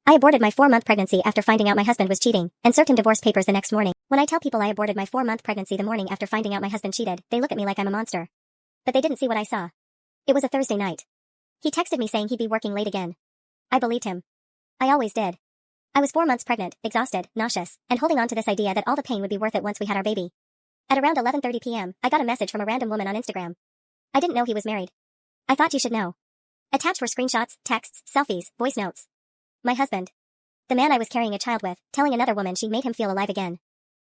I aborted my 4-month pregnancy after finding out my husband was cheating, and served him divorce papers the next morning. When I tell people I aborted my 4-month pregnancy the morning after finding out my husband cheated, they look at me like I'm a monster. But they didn't see what I saw. It was a Thursday night. He texted me saying he'd be working late again. I believed him. I always did. I was 4 months pregnant, exhausted, nauseous, and holding on to this idea that all the pain would be worth it once we had our baby. At around 11:30 p.m., I got a message from a random woman on Instagram. I didn't know he was married. I thought you should know. Attached were screenshots, texts, selfies, voice notes. My husband. The man I was carrying a child with, telling another woman she made him feel alive again.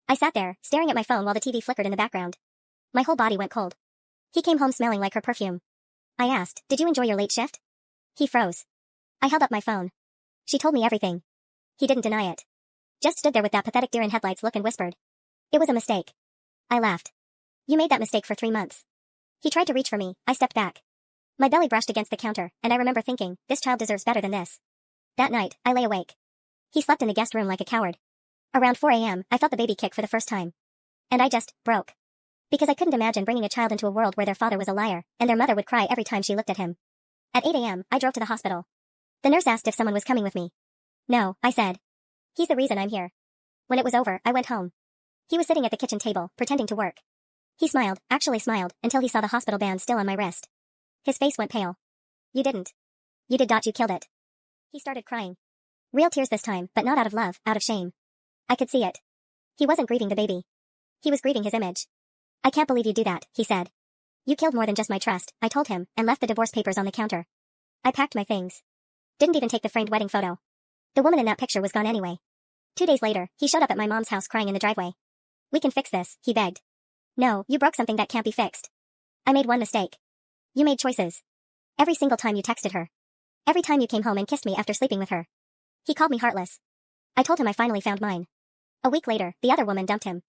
I sat there, staring at my phone while the TV flickered in the background. My whole body went cold. He came home smelling like her perfume. I asked, "Did you enjoy your late shift?" He froze. I held up my phone. She told me everything. He didn't deny it. Just stood there with that pathetic deer in headlights look and whispered. It was a mistake. I laughed. You made that mistake for 3 months. He tried to reach for me. I stepped back. My belly brushed against the counter, and I remember thinking, this child deserves better than this. That night, I lay awake. He slept in the guest room like a coward. Around 4 a.m., I felt the baby kick for the first time. And I just broke. Because I couldn't imagine bringing a child into a world where their father was a liar, and their mother would cry every time she looked at him. At 8 a.m., I drove to the hospital. The nurse asked if someone was coming with me. No, I said. He's the reason I'm here. When it was over, I went home. He was sitting at the kitchen table, pretending to work. He smiled, actually smiled, until he saw the hospital band still on my wrist. His face went pale. You didn't. You did. You killed it. He started crying. Real tears this time, but not out of love, out of shame. I could see it. He wasn't grieving the baby. He was grieving his image. I can't believe you do that, he said. You killed more than just my trust, I told him, and left the divorce papers on the counter. I packed my things. Didn't even take the framed wedding photo. The woman in that picture was gone anyway. 2 days later, he showed up at my mom's house crying in the driveway. We can fix this, he begged. No, you broke something that can't be fixed. I made one mistake. You made choices. Every single time you texted her. Every time you came home and kissed me after sleeping with her. He called me heartless. I told him I finally found mine. A week later, the other woman dumped him.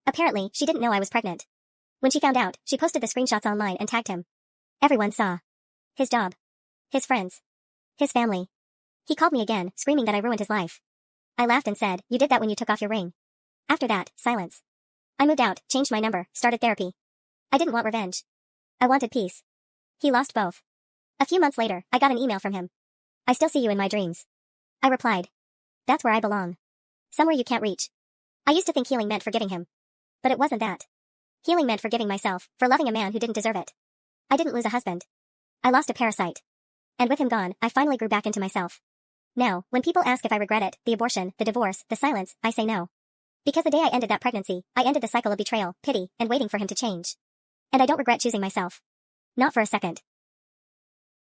Apparently, she didn't know I was pregnant. When she found out, she posted the screenshots online and tagged him. Everyone saw. His job. His friends. His family. He called me again, screaming that I ruined his life. I laughed and said, you did that when you took off your ring. After that, silence. I moved out, changed my number, started therapy. I didn't want revenge. I wanted peace. He lost both. A few months later, I got an email from him. I still see you in my dreams. I replied. That's where I belong. Somewhere you can't reach. I used to think healing meant forgiving him. But it wasn't that. Healing meant forgiving myself, for loving a man who didn't deserve it. I didn't lose a husband. I lost a parasite. And with him gone, I finally grew back into myself. Now, when people ask if I regret it, the abortion, the divorce, the silence, I say no. Because the day I ended that pregnancy, I ended the cycle of betrayal, pity, and waiting for him to change. And I don't regret choosing myself. Not for a second.